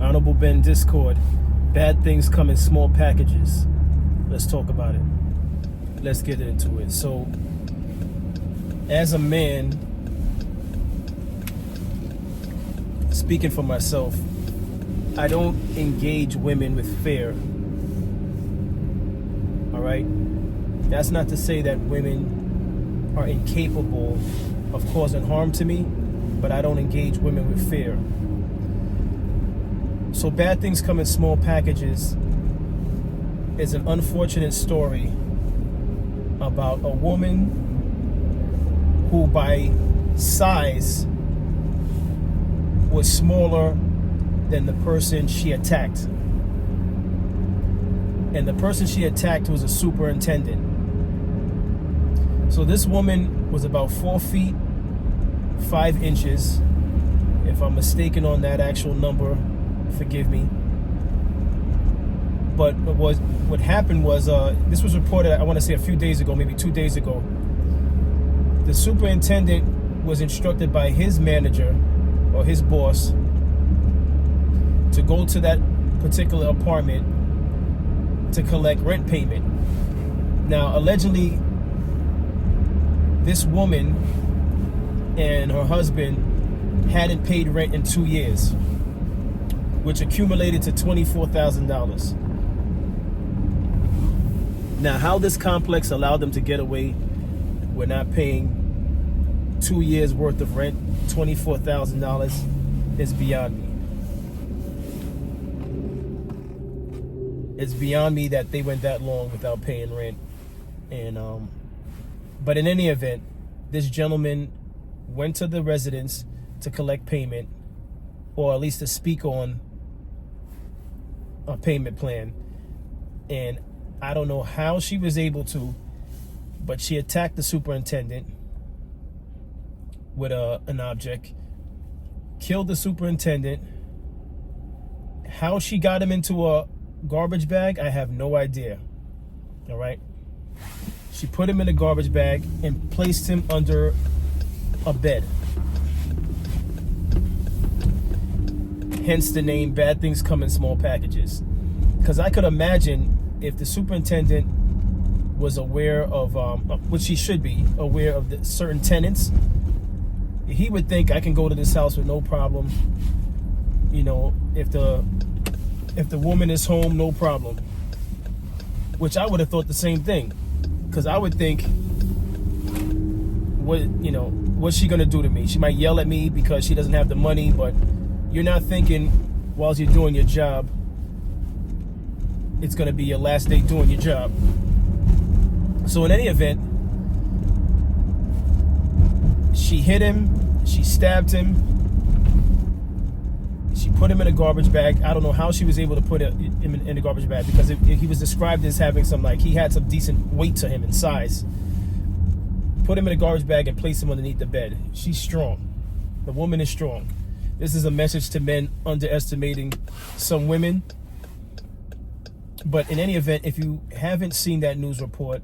Honorable Ben Discord. Bad things come in small packages. Let's talk about it. Let's get into it. So, as a man, speaking for myself, I don't engage women with fear. All right? That's not to say that women are incapable of causing harm to me, but I don't engage women with fear. So bad things come in small packages is an unfortunate story about a woman who by size was smaller than the person she attacked. And the person she attacked was a superintendent. So this woman was about 4 feet 5 inches. If I'm mistaken on that actual number, forgive me. But what happened was, this was reported, I want to say a few days ago, maybe 2 days ago. The superintendent was instructed by his manager or his boss to go to that particular apartment to collect rent payment. Now, allegedly, this woman and her husband hadn't paid rent in 2 years, which accumulated to $24,000. Now, how this complex allowed them to get away with not paying 2 years worth of rent, $24,000, is beyond me. It's beyond me that they went that long without paying rent. And but in any event, this gentleman went to the residence to collect payment, or at least to speak on a payment plan. And I don't know how she was able to, but she attacked the superintendent with an object, killed the superintendent. How she got him into a garbage bag, I have no idea. All right. She put him in a garbage bag and placed him under a bed. Hence the name Bad Things Come in Small Packages. Because I could imagine if the superintendent was aware of, which he should be, aware of the certain tenants, he would think I can go to this house with no problem. You know, if the woman is home, no problem. Which I would have thought the same thing. Because I would think, what's she going to do to me? She might yell at me because she doesn't have the money, but you're not thinking while you're doing your job, it's going to be your last day doing your job. So in any event, she hit him, she stabbed him, she put him in a garbage bag. I don't know how she was able to put him in a garbage bag, because he was described as having he had some decent weight to him in size. Put him in a garbage bag and place him underneath the bed. She's strong. The woman is strong. This is a message to men underestimating some women. But in any event, if you haven't seen that news report,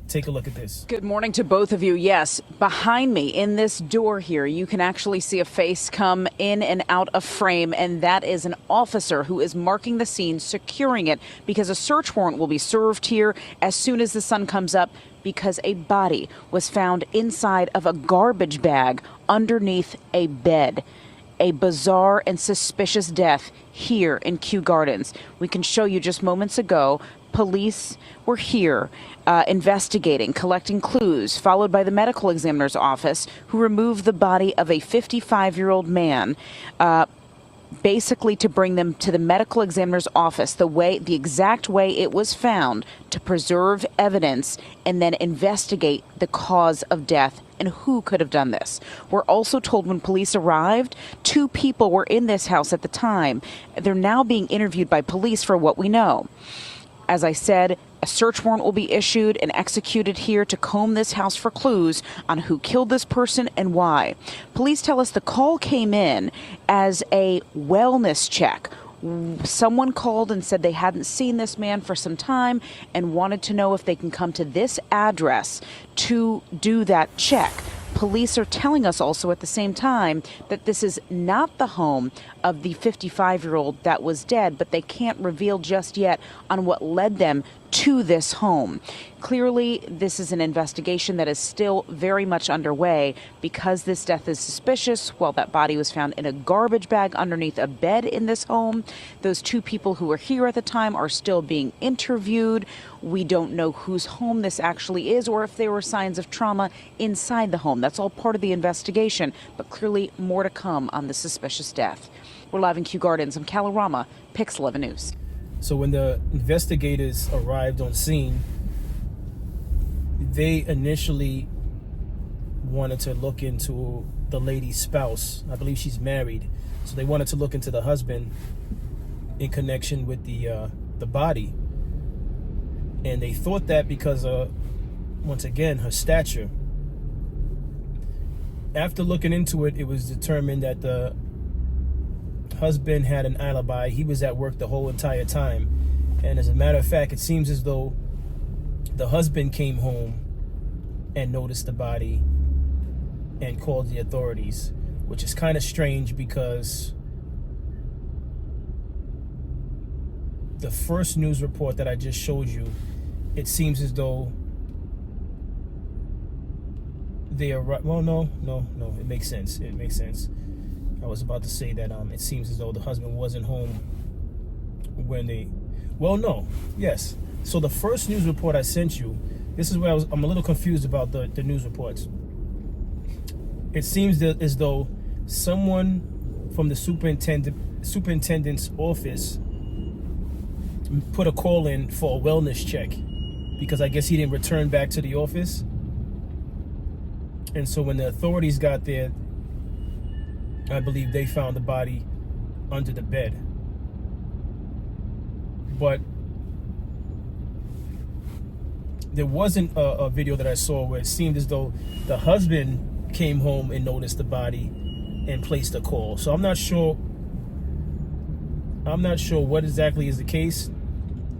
take a look at this. Good morning to both of you. Yes, behind me in this door here, you can actually see a face come in and out of frame, and that is an officer who is marking the scene, securing it, because a search warrant will be served here as soon as the sun comes up, because a body was found inside of a garbage bag underneath a bed. A bizarre and suspicious death here in Kew Gardens. We can show you just moments ago, police were here investigating, collecting clues, followed by the medical examiner's office, who removed the body of a 55-year-old man, basically to bring them to the medical examiner's office, the exact way it was found, to preserve evidence and then investigate the cause of death and who could have done this. We're also told when police arrived, 2 people were in this house at the time. They're now being interviewed by police for what we know. As I said, a search warrant will be issued and executed here to comb this house for clues on who killed this person and why. Police tell us the call came in as a wellness check. Someone called and said they hadn't seen this man for some time and wanted to know if they can come to this address to do that check. Police are telling us also at the same time that this is not the home of the 55-year-old that was dead, but they can't reveal just yet on what led them to this home. Clearly, this is an investigation that is still very much underway. Because this death is suspicious, while that body was found in a garbage bag underneath a bed in this home, those two people who were here at the time are still being interviewed. We don't know whose home this actually is or if there were signs of trauma inside the home. That's all part of the investigation, but clearly more to come on this suspicious death. We're live in Kew Gardens. I'm Calla Rama, Pix 11 News. So when the investigators arrived on scene, they initially wanted to look into the lady's spouse. I believe she's married. So they wanted to look into the husband in connection with the body. And they thought that because, once again, her stature. After looking into it, it was determined that the husband had an alibi. He was at work the whole entire time. And as a matter of fact, it seems as though the husband came home and noticed the body and called the authorities, which is kind of strange because the first news report that I just showed you, it seems as though they are, well, no, it makes sense. It makes sense. I was about to say that it seems as though the husband wasn't home when they, well, no, yes. So the first news report I sent you, this is where I'm a little confused about the news reports. It seems that as though someone from the superintendent's office put a call in for a wellness check because I guess he didn't return back to the office. And so when the authorities got there, I believe they found the body under the bed. But there wasn't a video that I saw where it seemed as though the husband came home and noticed the body and placed a call. So I'm not sure what exactly is the case,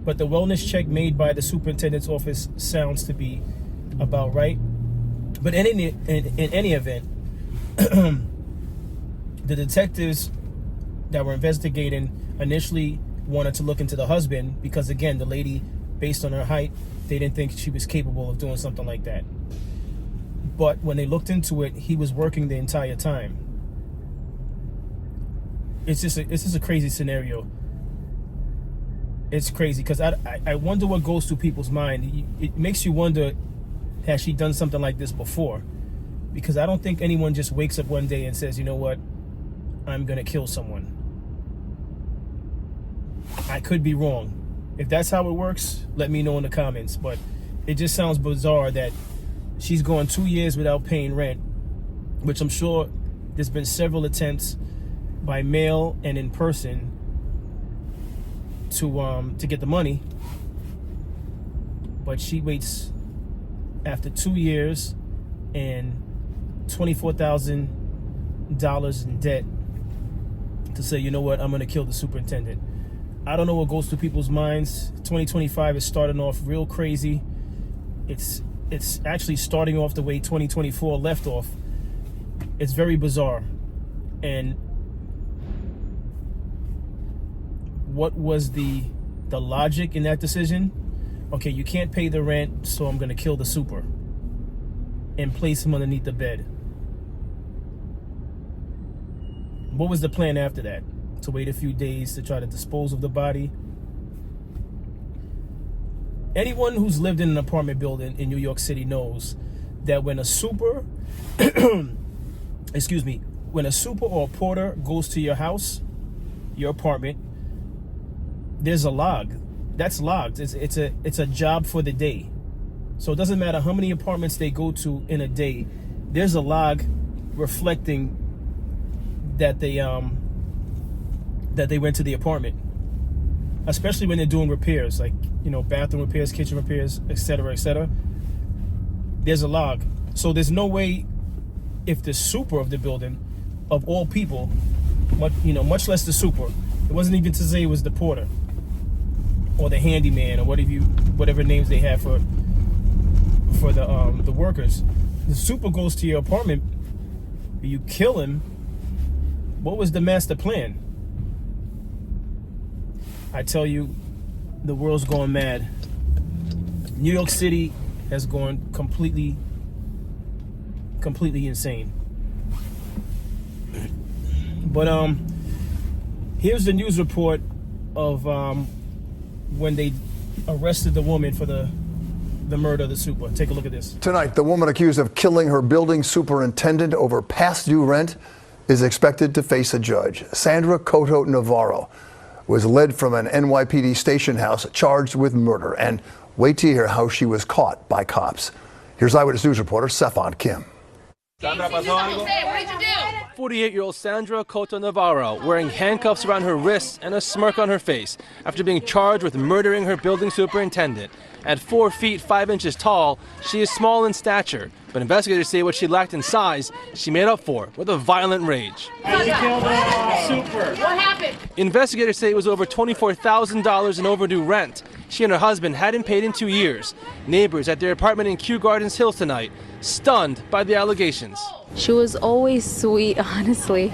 but the wellness check made by the superintendent's office sounds to be about right. But in any event, the detectives that were investigating initially wanted to look into the husband because, again, the lady, based on her height, they didn't think she was capable of doing something like that. But when they looked into it, he was working the entire time. It's just a crazy scenario. It's crazy because I wonder what goes through people's mind. It makes you wonder, has she done something like this before? Because I don't think anyone just wakes up one day and says, you know what, I'm going to kill someone. I could be wrong. If that's how it works, let me know in the comments. But it just sounds bizarre that she's gone 2 years without paying rent, which I'm sure there's been several attempts by mail and in person to get the money. But she waits after 2 years and $24,000 in debt to say, you know what, I'm going to kill the superintendent. I don't know what goes through people's minds. 2025 is starting off real crazy. It's actually starting off the way 2024 left off. It's very bizarre. And what was the logic in that decision? Okay, you can't pay the rent, so I'm going to kill the super and place him underneath the bed. What was the plan after that? To wait a few days to try to dispose of the body? Anyone who's lived in an apartment building in New York City knows that when a super, when a super or a porter goes to your house, your apartment, there's a log. That's logged. It's a job for the day. So it doesn't matter how many apartments they go to in a day. There's a log reflecting that they went to the apartment, especially when they're doing repairs, like, you know, bathroom repairs, kitchen repairs, etc., etc. There's a log. So there's no way, if the super of the building, of all people, much less the super, it wasn't even to say it was the porter or the handyman or whatever names they have for the workers. The super goes to your apartment, you kill him. What was the master plan? I tell you, the world's going mad. New York City has gone completely insane. But here's the news report of when they arrested the woman for the murder of the super. Take a look at this. Tonight, the woman accused of killing her building superintendent over past due rent is expected to face a judge. Sandra Cotto Navarro was led from an NYPD station house charged with murder. And wait to hear how she was caught by cops. Here's Eyewitness News reporter Stefan Kim. 48-year-old Sandra Cotto Navarro wearing handcuffs around her wrists and a smirk on her face after being charged with murdering her building superintendent. At 4 feet 5 inches tall, she is small in stature, but investigators say what she lacked in size, she made up for with a violent rage. You killed her super. What happened? Investigators say it was over $24,000 in overdue rent. She and her husband hadn't paid in 2 years. Neighbors at their apartment in Kew Gardens Hills tonight, stunned by the allegations. She was always sweet, honestly.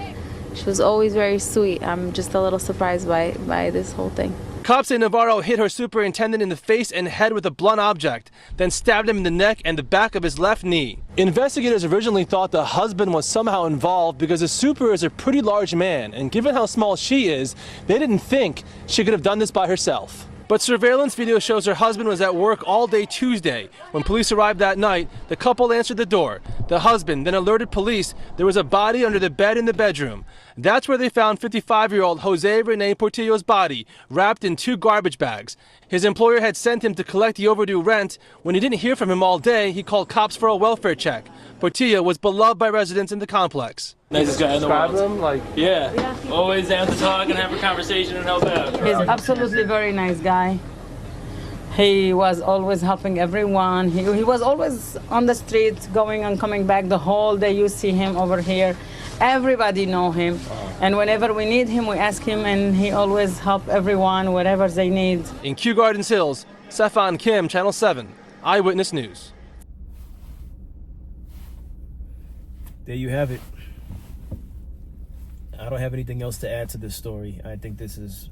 She was always very sweet. I'm just a little surprised by this whole thing. Cops say Navarro hit her superintendent in the face and head with a blunt object, then stabbed him in the neck and the back of his left knee. Investigators originally thought the husband was somehow involved because the super is a pretty large man, and given how small she is, they didn't think she could have done this by herself. But surveillance video shows her husband was at work all day Tuesday. When police arrived that night, the couple answered the door. The husband then alerted police there was a body under the bed in the bedroom. That's where they found 55-year-old Jose Rene Portillo's body, wrapped in 2 garbage bags. His employer had sent him to collect the overdue rent. When he didn't hear from him all day, he called cops for a welfare check. Portillo was beloved by residents in the complex. Nicest guy in the world. Him, Yeah, always down to talk and have a conversation and help out. He's absolutely very nice guy. He was always helping everyone. He was always on the streets, going and coming back the whole day. You see him over here. Everybody know him. And whenever we need him, we ask him, and he always help everyone, whatever they need. In Kew Gardens Hills, Stefan Kim, Channel 7, Eyewitness News. There you have it. I don't have anything else to add to this story. I think this is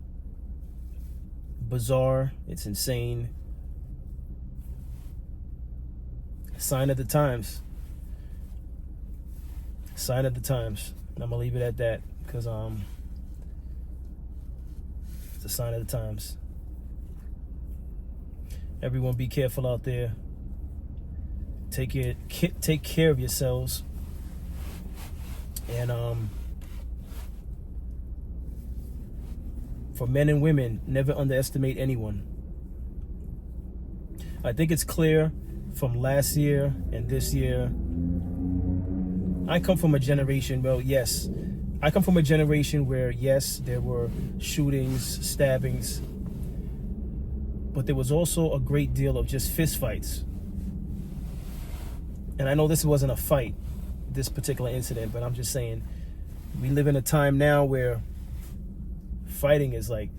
bizarre. It's insane. Sign of the times. Sign of the times. I'm gonna leave it at that because it's a sign of the times. Everyone, be careful out there. Take care of yourselves. And for men and women, never underestimate anyone. I think it's clear from last year and this year. I come from a generation, I come from a generation where, yes, there were shootings, stabbings, but there was also a great deal of just fist fights. And I know this wasn't a fight, this particular incident, but I'm just saying, we live in a time now where fighting is like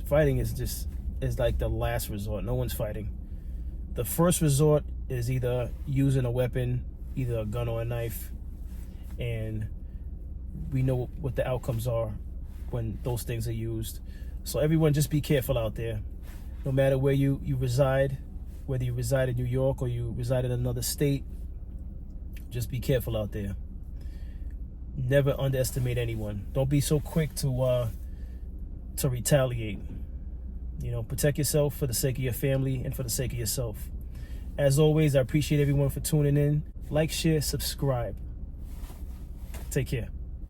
the last resort. No one's fighting. The first resort is either using a weapon, either a gun or a knife, and we know what the outcomes are when those things are used. So everyone, just be careful out there. No matter where you reside, whether you reside in New York or you reside in another state, just be careful out there. Never underestimate anyone. Don't be so quick to retaliate. You know, protect yourself for the sake of your family and for the sake of yourself. As always, I appreciate everyone for tuning in. Like, share, subscribe. Take care.